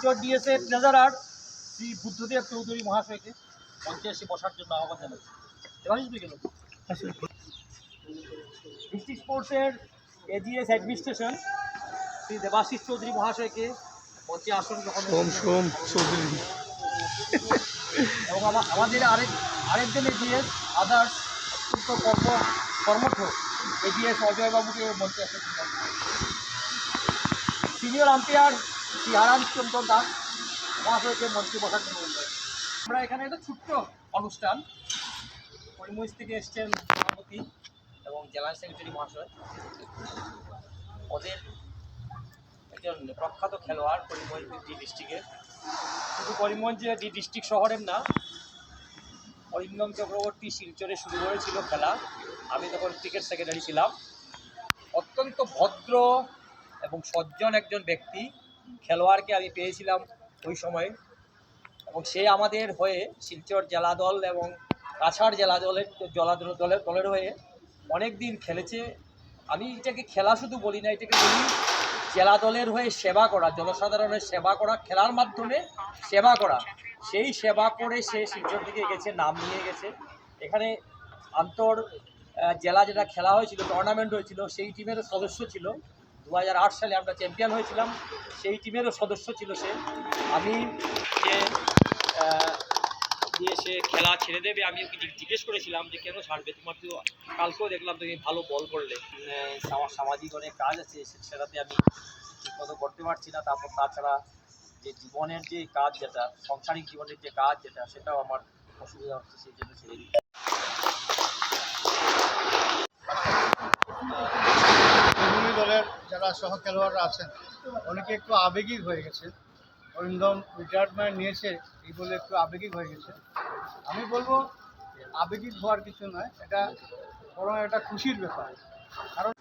Silchar DSA treasurer Shri Buddhadeb Chowdhury মহাশয়কে মঞ্চে এসে বসার জন্য আহ্বান জানাচ্ছি। দেবাশিস গেল ডিস্ট্রিক্ট স্পোর্টসের এজিএস অ্যাডমিনিস্ট্রেশন শ্রী দেবাশিস চৌধুরী মহাশয়কে মঞ্চে আসন গ্রহণ চৌধুরী এবং আমাদের আরেকজন এজিএস আদার্স অত্যন্ত কর্মঠ এজিএস অজয়বাবুকে মঞ্চে আসন সিনিয়র আম্পায়ার শ্রী আরাম চন্দ্র দাস মহাশয়কে মঞ্চে বসার জন্য আমরা এখানে একটা ছোট্ট অনুষ্ঠান পরিমশ থেকে এসছেন সভাপতি এবং জেলা সেক্রেটারি মহাশয়, ওদের একজন প্রখ্যাত খেলোয়াড় করিমগঞ্জ ডি ডিস্ট্রিক্টের, শুধু করিমগঞ্জ ডি ডিস্ট্রিক্ট শহরের না, অরিন্দম চক্রবর্তী শিলচরে শুরু হয়েছিল খেলা, আমি তখন ক্রিকেট সেক্রেটারি ছিলাম। অত্যন্ত ভদ্র এবং সজ্জন একজন ব্যক্তি, খেলোয়াড়কে আমি পেয়েছিলাম ওই সময়ে, এবং সে আমাদের হয়ে শিলচর জেলা দল এবং কাছাড় জেলা দলের হয়ে অনেক দিন খেলেছে। আমি এটাকে খেলা শুধু বলি না, এটাকে বলি জেলা দলের হয়ে সেবা করা, জনসাধারণের সেবা করা, খেলার মাধ্যমে সেবা করা। সেই সেবা করে সে শিলচর দিকে গেছে, নাম নিয়ে গেছে। এখানে আন্তর জেলা যেটা খেলা হয়েছিল, টুর্নামেন্ট হয়েছিল, সেই টিমেরও সদস্য ছিল। 2008 সালে আমরা চ্যাম্পিয়ন হয়েছিলাম, সেই টিমেরও সদস্য ছিল সে। আমি যে সে খেলা ছেড়ে দেবে, আমি ওকে জিজ্ঞেস করেছিলাম যে কেন ছাড়বে, তোমার তো কালকেও দেখলাম তুমি ভালো বল করলে, আমার সামাজিক অনেক কাজ আছে সেটাতে আমি ঠিকমতো করতে পারছি না। তারপর তাছাড়া যে জীবনের যে কাজ, যেটা সাংসারিক জীবনের যে কাজ, যেটা সেটাও আমার অসুবিধা হচ্ছে, সেই জন্য ছেড়ে দিই। দলের যারা সহ খেলোয়াড়রা আছেন অনেকে একটু আবেগিক হয়ে গেছে। অরিন্দম রিটায়ারমেন্ট নিয়েছে এই বলে একটু আবেগিক হয়ে গেছে। আমি বলবো আবেগিক হওয়ার কিছু নয়, এটা বরং একটা খুশির ব্যাপার। কারণ